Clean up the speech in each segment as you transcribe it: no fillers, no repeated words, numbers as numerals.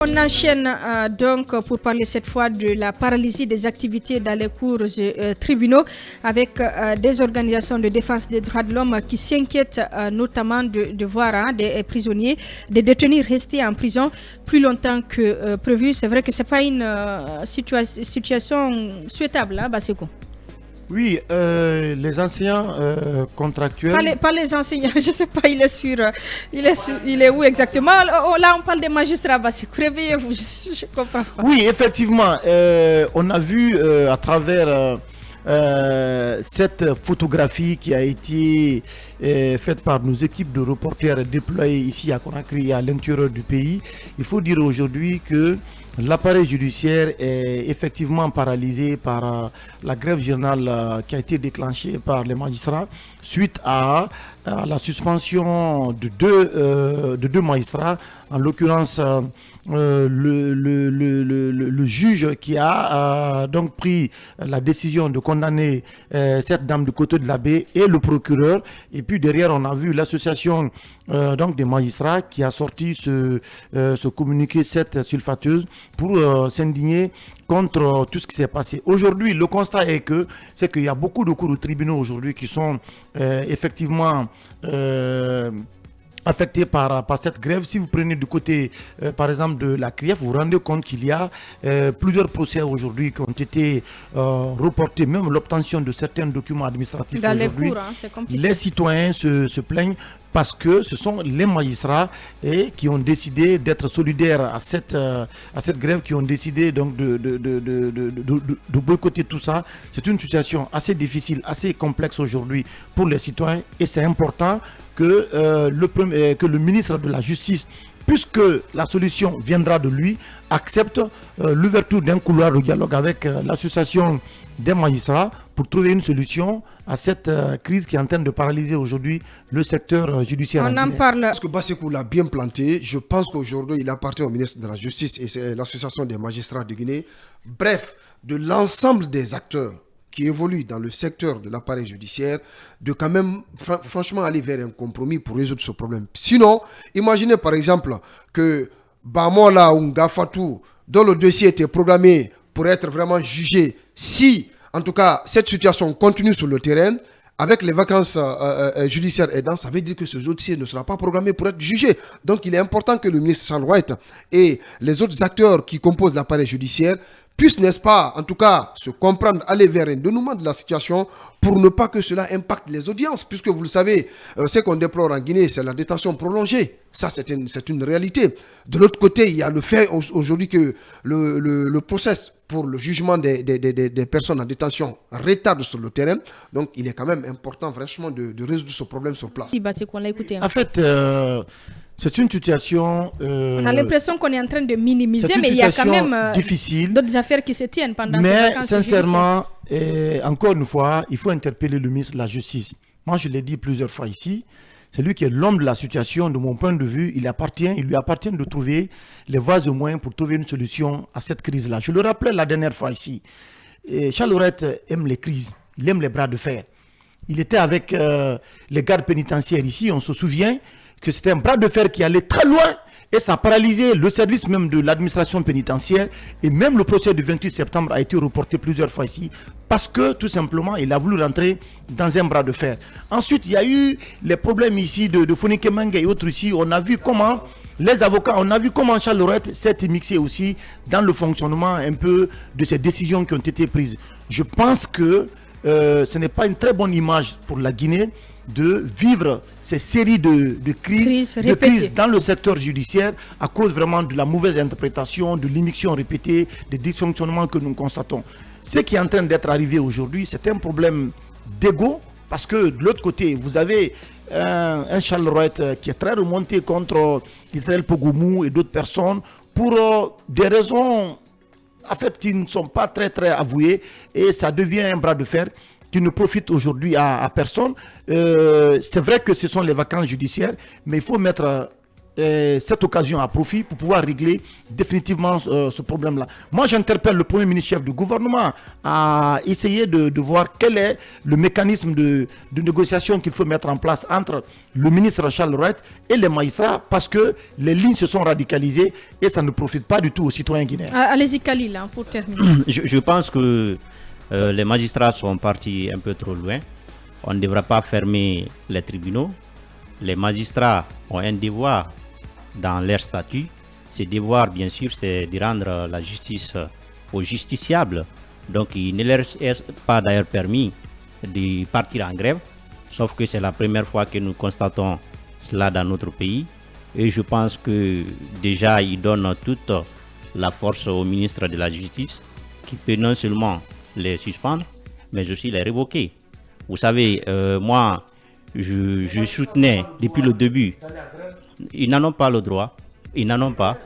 On enchaîne donc pour parler cette fois de la paralysie des activités dans les cours tribunaux avec des organisations de défense des droits de l'homme qui s'inquiètent notamment de voir des prisonniers, des détenus rester en prison plus longtemps que prévu. C'est vrai que ce n'est pas une situation souhaitable, Basseko. Oui, les enseignants contractuels... Pas les enseignants, je ne sais pas, il est où exactement? Oh, là, on parle des magistrats, réveillez-vous, je ne comprends pas. Oui, effectivement, on a vu à travers cette photographie qui a été faite par nos équipes de reporters déployées ici à Conakry et à l'intérieur du pays. Il faut dire aujourd'hui que l'appareil judiciaire est effectivement paralysé par la grève générale qui a été déclenchée par les magistrats suite à la suspension de deux magistrats, en l'occurrence le juge qui a donc pris la décision de condamner cette dame du côté de la baie et le procureur. Et puis derrière, on a vu l'association donc des magistrats qui a sorti ce communiqué, cette sulfateuse, pour s'indigner contre tout ce qui s'est passé. Aujourd'hui, le constat est qu'il y a beaucoup de cours de tribunaux aujourd'hui qui sont effectivement affectés par cette grève. Si vous prenez du côté, par exemple, de la CRIEF, vous vous rendez compte qu'il y a plusieurs procès aujourd'hui qui ont été reportés, même l'obtention de certains documents administratifs aujourd'hui. Les citoyens se plaignent parce que ce sont les magistrats qui ont décidé d'être solidaires à cette grève, qui ont décidé donc de boycotter tout ça. C'est une situation assez difficile, assez complexe aujourd'hui pour les citoyens, et c'est important que le ministre de la Justice, puisque la solution viendra de lui, accepte l'ouverture d'un couloir de dialogue avec l'association des magistrats pour trouver une solution à cette crise qui est en train de paralyser aujourd'hui le secteur judiciaire. On en parle. Parce que Bassekou l'a bien planté. Je pense qu'aujourd'hui, il appartient au ministre de la Justice et c'est l'association des magistrats de Guinée. Bref, de l'ensemble des acteurs qui évoluent dans le secteur de l'appareil judiciaire, de quand même franchement aller vers un compromis pour résoudre ce problème. Sinon, imaginez par exemple que Bamola ou Ngafatou, dont le dossier était programmé pour être vraiment jugé, si en tout cas cette situation continue sur le terrain, avec les vacances judiciaires aidant, ça veut dire que ce dossier ne sera pas programmé pour être jugé. Donc il est important que le ministre Charles White et les autres acteurs qui composent l'appareil judiciaire puissent, n'est-ce pas, en tout cas, se comprendre, aller vers un dénouement de la situation pour ne pas que cela impacte les audiences. Puisque vous le savez, ce qu'on déplore en Guinée, c'est la détention prolongée. Ça, c'est une réalité. De l'autre côté, il y a le fait aujourd'hui que le process pour le jugement des personnes en détention retarde sur le terrain. Donc, il est quand même important, franchement, de résoudre ce problème sur place. C'est qu'on l'a écouté. En fait, c'est une situation... on a l'impression qu'on est en train de minimiser, mais il y a quand même d'autres affaires qui se tiennent pendant ces vacances. Mais sincèrement, encore une fois, il faut interpeller le ministre de la Justice. Moi, je l'ai dit plusieurs fois ici. C'est lui qui est l'homme de la situation. De mon point de vue, il lui appartient de trouver les voies et moyens pour trouver une solution à cette crise-là. Je le rappelais la dernière fois ici. Charles Laurette aime les crises. Il aime les bras de fer. Il était avec les gardes pénitentiaires ici. On se souvient que c'était un bras de fer qui allait très loin et ça a paralysé le service même de l'administration pénitentiaire, et même le procès du 28 septembre a été reporté plusieurs fois ici parce que tout simplement il a voulu rentrer dans un bras de fer. Ensuite, il y a eu les problèmes ici de Fonike Mengue et autres ici. On a vu comment les avocats, on a vu comment Charles Laurette s'est mixé aussi dans le fonctionnement un peu de ces décisions qui ont été prises. Je pense que ce n'est pas une très bonne image pour la Guinée de vivre ces séries de crises dans le secteur judiciaire à cause vraiment de la mauvaise interprétation, de l'immixtion répétée, des dysfonctionnements que nous constatons. Ce qui est en train d'être arrivé aujourd'hui, c'est un problème d'ego, parce que de l'autre côté, vous avez un Charles Laurette qui est très remonté contre Israël Pogoumou et d'autres personnes pour des raisons en fait qui ne sont pas très avouées, et ça devient un bras de fer qui ne profite aujourd'hui à personne. C'est vrai que ce sont les vacances judiciaires, mais il faut mettre cette occasion à profit pour pouvoir régler définitivement ce problème-là. Moi, j'interpelle le Premier ministre chef du gouvernement à essayer de voir quel est le mécanisme de négociation qu'il faut mettre en place entre le ministre Charles Rouet et les magistrats, parce que les lignes se sont radicalisées et ça ne profite pas du tout aux citoyens guinéens. Allez-y Khalil, pour terminer. Je pense que les magistrats sont partis un peu trop loin. On ne devrait pas fermer les tribunaux. Les magistrats ont un devoir dans leur statut. Ce devoir, bien sûr, c'est de rendre la justice aux justiciables. Donc, il ne leur est pas d'ailleurs permis de partir en grève, sauf que c'est la première fois que nous constatons cela dans notre pays. Et je pense que déjà, ils donnent toute la force au ministre de la Justice, qui peut non seulement les suspendre, mais aussi les révoquer. Vous savez, moi, je soutenais depuis le début. Ils n'en ont pas le droit. Ils n'en ont pas.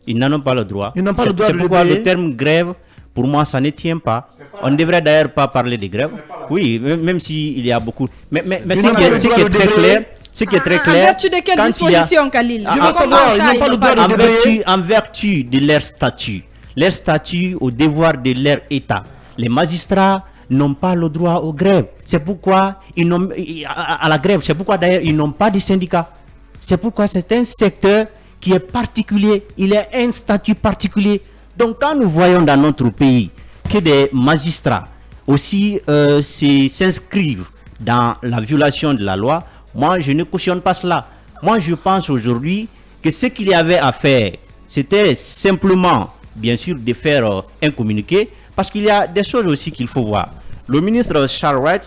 Ils n'en ont pas le droit. C'est pourquoi le terme grève, pour moi, ça ne tient pas. On ne devrait d'ailleurs pas parler de grève. Oui, même s'il y a beaucoup. Mais ce qui est très clair, ce qui est très clair. En vertu de quelle disposition, Khalil? En vertu de leur statut au devoir de leur État. Les magistrats n'ont pas le droit aux grèves. C'est pourquoi à la grève. C'est pourquoi d'ailleurs ils n'ont pas de syndicat. C'est pourquoi c'est un secteur qui est particulier. Il a un statut particulier. Donc quand nous voyons dans notre pays que des magistrats aussi s'inscrivent dans la violation de la loi, moi je ne cautionne pas cela. Moi je pense aujourd'hui que ce qu'il y avait à faire, c'était simplement, bien sûr, de faire un communiqué, parce qu'il y a des choses aussi qu'il faut voir. Le ministre Charles Rouet,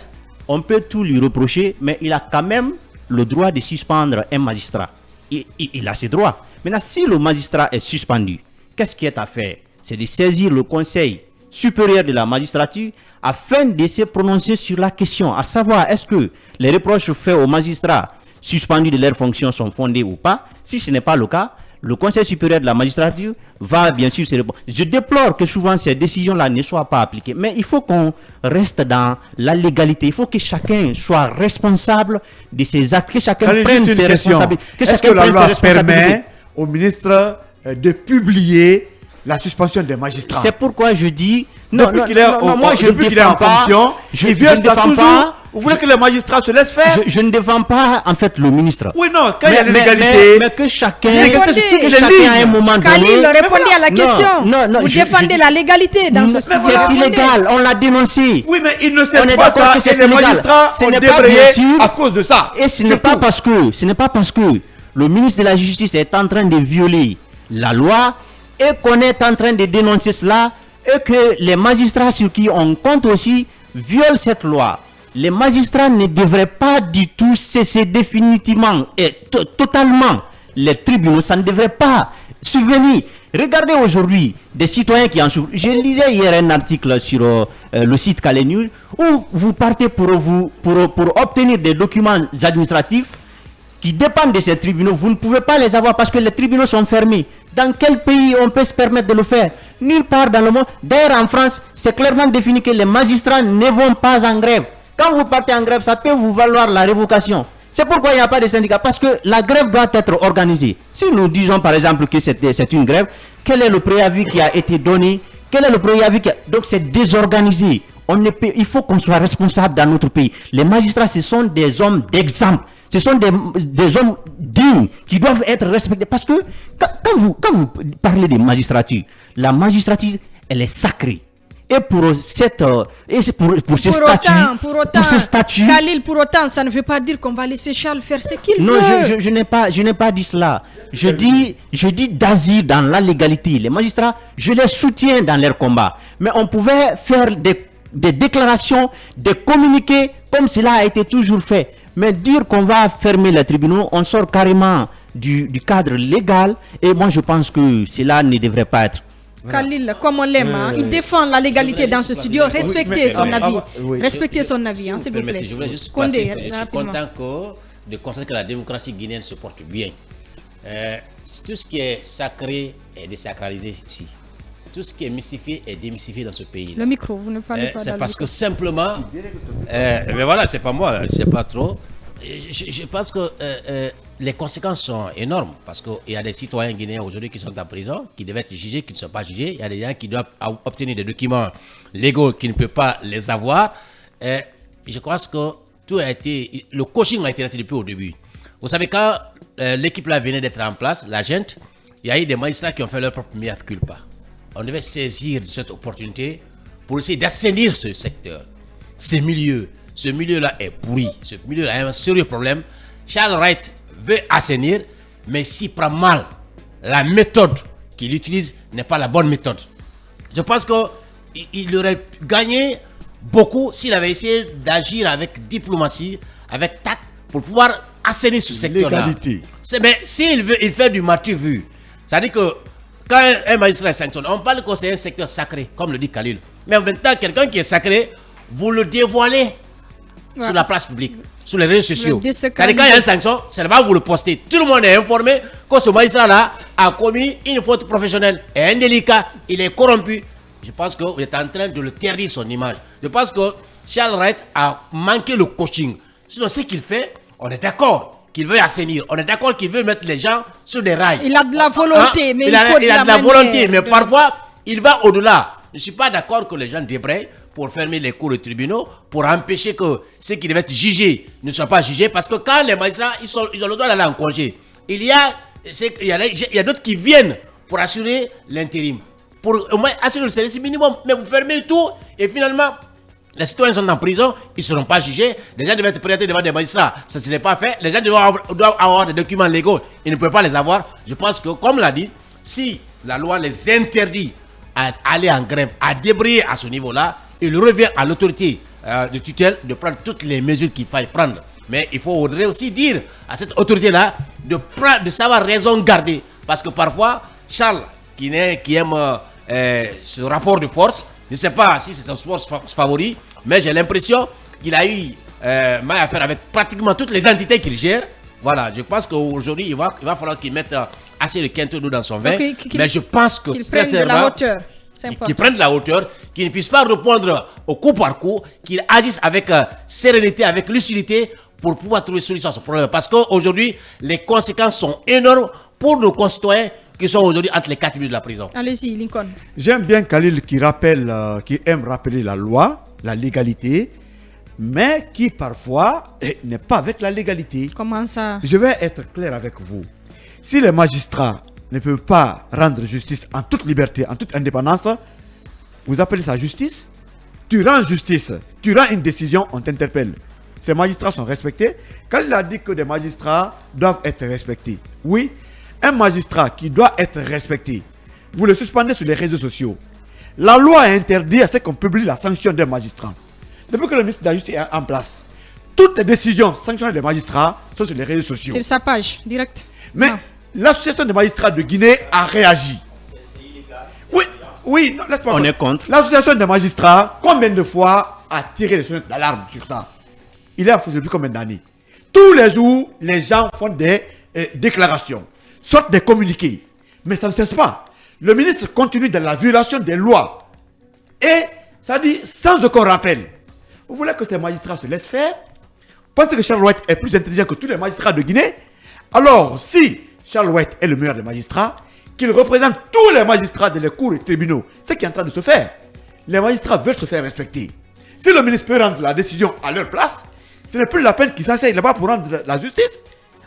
on peut tout lui reprocher, mais il a quand même le droit de suspendre un magistrat. Il a ses droits. Maintenant, si le magistrat est suspendu, qu'est-ce qui est à faire? C'est de saisir le Conseil supérieur de la magistrature afin de se prononcer sur la question, à savoir est-ce que les reproches faits aux magistrats suspendus de leurs fonctions sont fondés ou pas. Si ce n'est pas le cas, le Conseil supérieur de la magistrature va bien sûr se répondre. Je déplore que souvent ces décisions-là ne soient pas appliquées, mais il faut qu'on reste dans la légalité. Il faut que chacun soit responsable de ses actes, que chacun prenne ses responsabilités. Est-ce que la loi permet au ministre de publier la suspension des magistrats? C'est pourquoi je dis... Depuis qu'il est en fonction, il vient ça toujours... Vous voulez que les magistrats se laissent faire? Je ne défends pas en fait le ministre. Oui, non, quand il y a l'égalité. Mais que chacun à un moment donné. Khalil, répondez à la question. Vous défendez la légalité dans ce sens. C'est illégal, on l'a dénoncé. Oui, mais il ne sait pas ça et les magistrats ont débrayé à cause de ça. Et ce n'est pas parce que le ministre de la Justice est en train de violer la loi et qu'on est en train de dénoncer cela et que les magistrats sur qui on compte aussi violent cette loi. Les magistrats ne devraient pas du tout cesser définitivement et totalement les tribunaux. Ça ne devrait pas subvenir. Regardez aujourd'hui des citoyens qui en souffrent. Je lisais hier un article sur le site Calais News où vous partez pour obtenir des documents administratifs qui dépendent de ces tribunaux. Vous ne pouvez pas les avoir parce que les tribunaux sont fermés. Dans quel pays on peut se permettre de le faire? Nulle part dans le monde. D'ailleurs en France, c'est clairement défini que les magistrats ne vont pas en grève. Quand vous partez en grève, ça peut vous valoir la révocation. C'est pourquoi il n'y a pas de syndicat. Parce que la grève doit être organisée. Si nous disons par exemple que c'est une grève, quel est le préavis qui a été donné? Quel est le préavis Donc c'est désorganisé. Il faut qu'on soit responsable dans notre pays. Les magistrats, ce sont des hommes d'exemple. Ce sont des hommes dignes qui doivent être respectés. Parce que quand vous parlez de magistrature, la magistrature, elle est sacrée. Et pour ces statuts, Khalil, pour autant, ça ne veut pas dire qu'on va laisser Charles faire ce qu'il veut. Non, je n'ai pas dit cela. Je dis d'agir dans la légalité. Les magistrats, je les soutiens dans leur combat. Mais on pouvait faire des déclarations, des communiqués, comme cela a été toujours fait. Mais dire qu'on va fermer les tribunaux, on sort carrément du cadre légal. Et moi, je pense que cela ne devrait pas être. Khalil, comme on l'aime, il défend la légalité dans ce studio. Respectez son avis. Respectez son avis, s'il vous plaît. Je voulais juste placer que je suis content de constater que la démocratie guinéenne se porte bien. Tout ce qui est sacré est désacralisé ici. Tout ce qui est mystifié est démystifié dans ce pays. Le micro, vous ne parlez pas. C'est parce que simplement, mais voilà, c'est pas moi, je sais pas trop. Je pense que les conséquences sont énormes parce qu'il y a des citoyens guinéens aujourd'hui qui sont en prison, qui devaient être jugés, qui ne sont pas jugés. Il y a des gens qui doivent obtenir des documents légaux qui ne peuvent pas les avoir. Et je pense que le coaching a été raté depuis au début. Vous savez, quand l'équipe là venait d'être en place, la gente, il y a eu des magistrats qui ont fait leur propre mea culpa. On devait saisir cette opportunité pour essayer d'assainir ce secteur, ce milieu-là est pourri, ce milieu-là a un sérieux problème. Charles Wright veut assainir, mais s'il prend mal, la méthode qu'il utilise n'est pas la bonne méthode. Je pense qu'il aurait gagné beaucoup s'il avait essayé d'agir avec diplomatie, avec tact, pour pouvoir assainir ce secteur-là. Mais s'il fait du martyr vu, c'est-à-dire que quand un magistrat est sanctionné, on parle que c'est un secteur sacré, comme le dit Khalil. Mais en même temps, quelqu'un qui est sacré, vous le dévoilez sur la place publique, sur les réseaux sociaux. C'est-à-dire quand il y a une sanction, c'est là-bas vous le postez. Tout le monde est informé que ce magistrat-là a commis une faute professionnelle et indélicat, il est corrompu. Je pense que vous êtes en train de le terrir son image. Je pense que Charles Wright a manqué le coaching. Sinon, ce qu'il fait, on est d'accord qu'il veut assainir. On est d'accord qu'il veut mettre les gens sur des rails. Il a de la volonté, mais il a de la volonté, mais parfois, il va au-delà. Je ne suis pas d'accord que les gens débrayent pour fermer les cours de tribunaux, pour empêcher que ceux qui devaient être jugés ne soient pas jugés. Parce que quand les magistrats, ils ont le droit d'aller en congé. Il y a d'autres qui viennent pour assurer l'intérim. Pour au moins assurer le service minimum. Mais vous fermez tout et finalement, les citoyens sont en prison, ils ne seront pas jugés. Les gens devaient être présentés devant des magistrats, ça ne se l'est pas fait. Les gens doivent avoir des documents légaux, ils ne peuvent pas les avoir. Je pense que, comme l'a dit, si la loi les interdit à aller en grève, à débrayer à ce niveau-là, il revient à l'autorité de tutelle de prendre toutes les mesures qu'il faille prendre. Mais il faudrait aussi dire à cette autorité-là de savoir raison garder. Parce que parfois, Charles, qui aime ce rapport de force, je ne sais pas si c'est son sport favori, mais j'ai l'impression qu'il a eu mal à faire avec pratiquement toutes les entités qu'il gère. Voilà, je pense qu'aujourd'hui, il va falloir qu'il mette assez de quinte d'eau dans son vin. Mais je pense que qu'il prenne de la hauteur. Qu'il prenne de la hauteur, qu'il ne puisse pas répondre au coup par coup, qu'il agisse avec sérénité, avec lucidité pour pouvoir trouver solution à ce problème. Parce qu'aujourd'hui, les conséquences sont énormes pour nos concitoyens qui sont aujourd'hui entre les 4 murs de la prison. Allez-y, Lincoln. J'aime bien Khalil qui aime rappeler la loi, la légalité, mais qui parfois n'est pas avec la légalité. Comment ça? Je vais être clair avec vous. Si les magistrats ne peuvent pas rendre justice en toute liberté, en toute indépendance, vous appelez ça justice? Tu rends justice, tu rends une décision, on t'interpelle. Ces magistrats sont respectés. Quand il a dit que des magistrats doivent être respectés, oui, un magistrat qui doit être respecté, vous le suspendez sur les réseaux sociaux. La loi a interdit à ce qu'on publie la sanction des magistrats. Depuis que le ministre de la Justice est en place, toutes les décisions sanctionnant des magistrats sont sur les réseaux sociaux. Sur sa page, direct. Mais l'association des magistrats de Guinée a réagi. Oui, non, laisse-moi. On est contre. L'association des magistrats, combien de fois a tiré les sonnettes d'alarme sur ça? Il est en fonction depuis combien d'années? Tous les jours, les gens font des déclarations, sortent des communiqués. Mais ça ne cesse pas. Le ministre continue dans la violation des lois. Et ça dit sans aucun rappel. Vous voulez que ces magistrats se laissent faire? Pensez que Charles Wright est plus intelligent que tous les magistrats de Guinée? Alors, si Charles Wright est le meilleur des magistrats, qu'il représente tous les magistrats de les cours et tribunaux, c'est ce qui est en train de se faire. Les magistrats veulent se faire respecter. Si le ministre peut rendre la décision à leur place, ce n'est plus la peine qu'ils s'asseyent là-bas pour rendre la justice.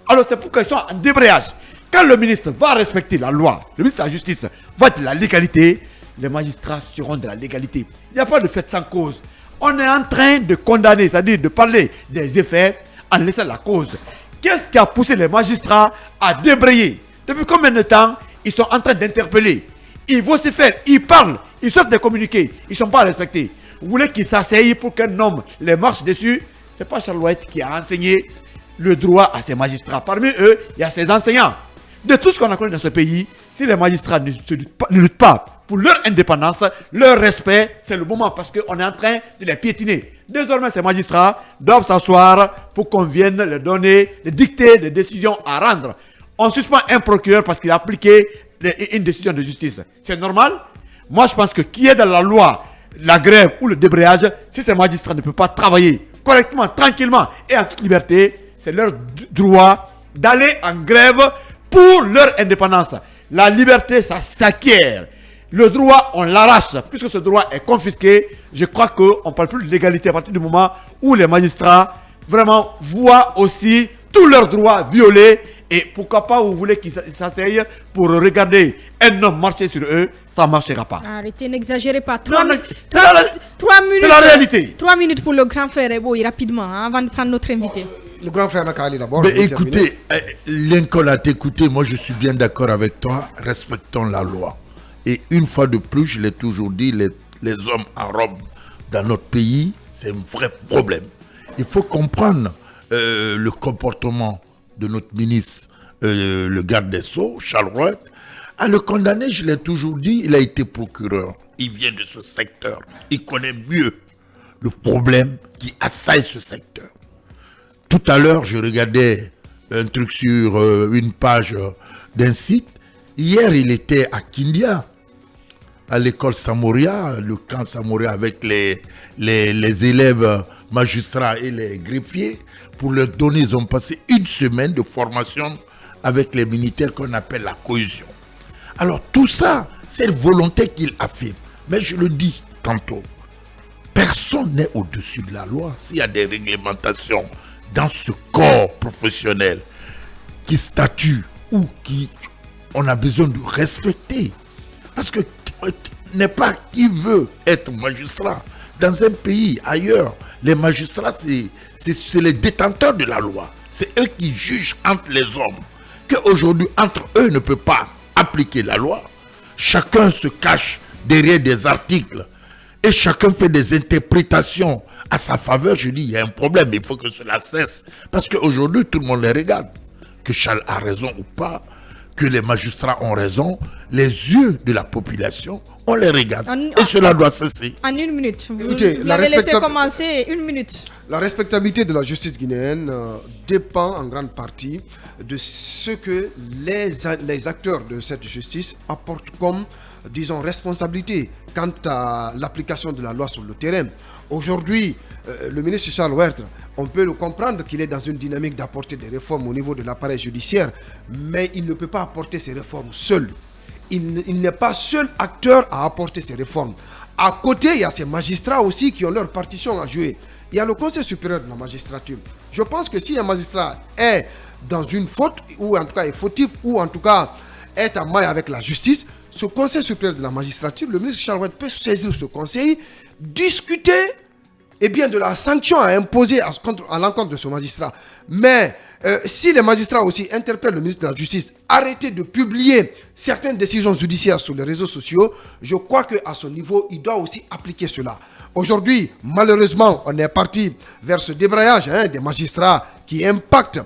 Alors c'est pourquoi ils sont en débrayage. Quand le ministre va respecter la loi, le ministre de la Justice va de la légalité, les magistrats seront de la légalité. Il n'y a pas de fait sans cause. On est en train de condamner, c'est-à-dire de parler des effets en laissant la cause. Qu'est-ce qui a poussé les magistrats à débrayer? Depuis combien de temps ils sont en train d'interpeller? Ils vont se faire, ils parlent, ils sortent des communiqués, ils ne sont pas respectés. Vous voulez qu'ils s'asseyent pour qu'un homme les marche dessus? Ce n'est pas Charles Wright qui a enseigné le droit à ces magistrats. Parmi eux, il y a ces enseignants. De tout ce qu'on a connu dans ce pays, si les magistrats ne luttent pas pour leur indépendance, leur respect, c'est le moment parce qu'on est en train de les piétiner. Désormais, ces magistrats doivent s'asseoir pour qu'on vienne leur donner, les dicter des décisions à rendre. On suspend un procureur parce qu'il a appliqué une décision de justice. C'est normal? Moi, je pense que qui est dans la loi, la grève ou le débrayage, si ces magistrats ne peuvent pas travailler correctement, tranquillement et en toute liberté, c'est leur droit d'aller en grève pour leur indépendance. La liberté, ça s'acquiert. Le droit, on l'arrache. Puisque ce droit est confisqué, je crois qu'on ne parle plus de l'égalité à partir du moment où les magistrats vraiment voient aussi tous leurs droits violés. Et pourquoi pas, vous voulez qu'ils s'asseyent pour regarder un homme marcher sur eux, ça ne marchera pas. Arrêtez, n'exagérez pas. Non, 3 minutes. C'est la réalité. 3 minutes pour le grand frère Eboy, rapidement, avant de prendre notre invité. Le grand frère Nakali d'abord. Mais écoutez, Lincoln a t'écouté, moi je suis bien d'accord avec toi, respectons la loi. Et une fois de plus, je l'ai toujours dit, les hommes en robe dans notre pays, c'est un vrai problème. Il faut comprendre le comportement de notre ministre, le garde des Sceaux, Charles Roth. À le condamner, je l'ai toujours dit, il a été procureur. Il vient de ce secteur. Il connaît mieux le problème qui assaille ce secteur. Tout à l'heure, je regardais un truc sur une page d'un site. Hier, il était à Kindia, à l'école Samoria, le camp Samoria avec les élèves magistrats et les greffiers. Pour leur donner, ils ont passé une semaine de formation avec les militaires qu'on appelle la cohésion. Alors tout ça, c'est une volonté qu'il affirme. Mais je le dis tantôt, personne n'est au-dessus de la loi. S'il y a des réglementations dans ce corps professionnel qui statue ou qui on a besoin de respecter. Parce que n'est pas qui veut être magistrat. Dans un pays ailleurs, les magistrats, c'est les détenteurs de la loi. C'est eux qui jugent entre les hommes. Qu'aujourd'hui, entre eux, ne peut pas appliquer la loi. Chacun se cache derrière des articles et chacun fait des interprétations à sa faveur. Je dis, il y a un problème, il faut que cela cesse. Parce qu'aujourd'hui, tout le monde les regarde. Que Charles a raison ou pas, que les magistrats ont raison, les yeux de la population, on les regarde. Et cela doit cesser. En une minute. Écoutez, vous l'avez laissé commencer, une minute. La respectabilité de la justice guinéenne dépend en grande partie de ce que les acteurs de cette justice apportent comme, disons, responsabilité quant à l'application de la loi sur le terrain. Aujourd'hui, le ministre Charles Werth, on peut le comprendre qu'il est dans une dynamique d'apporter des réformes au niveau de l'appareil judiciaire, mais il ne peut pas apporter ces réformes seul. Il n'est pas seul acteur à apporter ces réformes. À côté, il y a ces magistrats aussi qui ont leur partition à jouer. Il y a le Conseil supérieur de la magistrature. Je pense que si un magistrat est dans une faute, ou en tout cas est fautif, ou en tout cas est en maille avec la justice, ce Conseil supérieur de la magistrature, le ministre Charles Werth peut saisir ce conseil, discuter de la sanction à imposer à l'encontre de ce magistrat. Mais si les magistrats aussi interpellent le ministre de la Justice, arrêtez de publier certaines décisions judiciaires sur les réseaux sociaux, je crois qu'à son niveau, il doit aussi appliquer cela. Aujourd'hui, malheureusement, on est parti vers ce débrayage des magistrats qui impactent,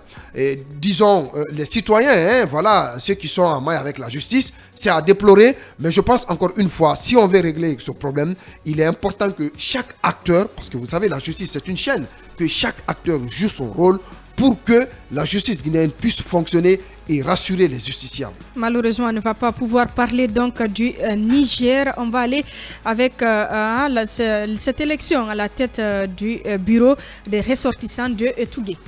disons, les citoyens, voilà, ceux qui sont en maille avec la justice. C'est à déplorer, mais je pense encore une fois, si on veut régler ce problème, il est important que chaque acteur, parce que vous savez, la justice c'est une chaîne, que chaque acteur joue son rôle pour que la justice guinéenne puisse fonctionner et rassurer les justiciables. Malheureusement, on ne va pas pouvoir parler donc du Niger. On va aller avec cette élection à la tête du bureau des ressortissants de Tougué.